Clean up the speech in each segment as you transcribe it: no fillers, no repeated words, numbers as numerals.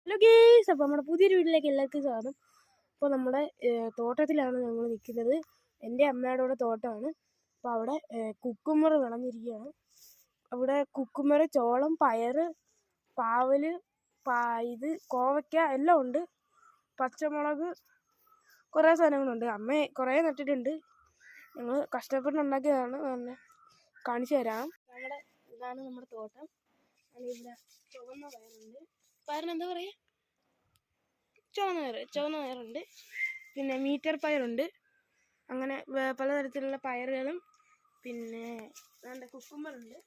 Hello guys, അപ്പോൾ നമ്മുടെ പുതിയൊരു വീട്ടിലേക്ക് എല്ലാവർക്കും സ്വാഗതം. അപ്പോൾ നമ്മുടെ തോട്ടത്തിലാണ് ഞങ്ങൾ നിൽക്കുന്നത്. എൻ്റെ അമ്മയുടെ കൂടെ തോട്ടമാണ്. അപ്പോൾ അവിടെ കുക്കുമ്പർ വിളഞ്ഞിരിക്കുകയാണ്. അവിടെ കുക്കുമ്പർ, ചോളം, പയർ, പാവൽ, ഇത് കോവയ്ക്ക എല്ലാം ഉണ്ട്. പച്ചമുളക്, കുറേ സാധനങ്ങളുണ്ട്. അമ്മ കുറേ നട്ടിട്ടുണ്ട്. ഞങ്ങൾ കഷ്ടപ്പെട്ടുണ്ടാക്കിയതാണ്. തന്നെ കാണിച്ചു തരാം. ഇതാണ് നമ്മുടെ തോട്ടം. ഇവിടെ ചുവന്ന പയറുണ്ട്. പയറിന് എന്താ പറയുക? ചുവന്ന പയറുണ്ട്. പിന്നെ മീറ്റർ പയറുണ്ട്. അങ്ങനെ പലതരത്തിലുള്ള പയറുകളും. പിന്നെ കുക്കുമ്പറുണ്ട്.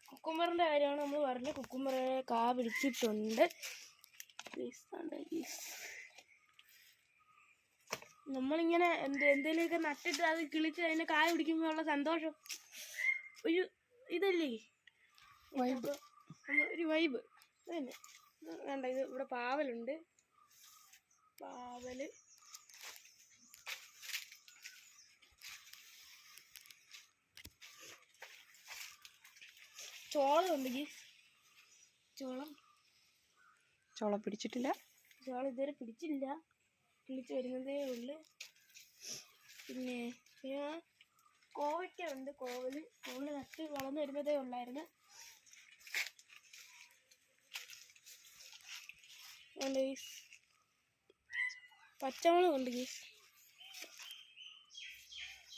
കുക്കുമ്പറിൻ്റെ കാര്യമാണ് നമ്മൾ പറഞ്ഞത്. കുക്കുമ്പർ കാ പിടിച്ചിട്ടുണ്ട്. നമ്മളിങ്ങനെ എന്തെങ്കിലുമൊക്കെ നട്ടിട്ട് അത് കിളിച്ച് അതിന് കായ പിടിക്കുമ്പോഴുള്ള സന്തോഷം ഒരു ഇതല്ലേ, ഒരു വൈബ് അതന്നെ. വേണ്ട, ഇത് ഇവിടെ പാവലുണ്ട്. പാവല്, ചോളമുണ്ട്. ചോളം പിടിച്ചിട്ടില്ല. ചോളം ഇതുവരെ പിടിച്ചില്ല, കിളിച്ച് വരുന്നതേ ഉള്ളു. പിന്നെ കോവയ്ക്ക ഉണ്ട്. കോവല് നട്ട് വളർന്നു വരുന്നതേ ഉള്ളായിരുന്നു. പച്ചമുളക് ഉണ്ട് ഗീസ്.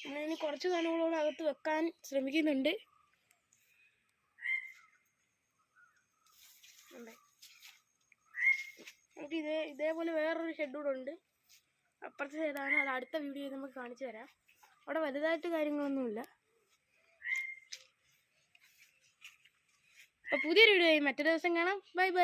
നമ്മളിനി കുറച്ച് സാധനങ്ങളോട് അകത്ത് വെക്കാൻ ശ്രമിക്കുന്നുണ്ട്. നമുക്ക് ഇതേപോലെ വേറൊരു ഷെഡ് കൂടെ ഉണ്ട്. അപ്പുറത്തെ സൈഡാണ്. അത് അടുത്ത വീഡിയോയിൽ നമുക്ക് കാണിച്ചു തരാം. അവിടെ വലുതായിട്ട് കാര്യങ്ങളൊന്നുമില്ല. അപ്പോൾ പുതിയൊരു വീഡിയോ മറ്റൊരു ദിവസം കാണാം. Bye bye.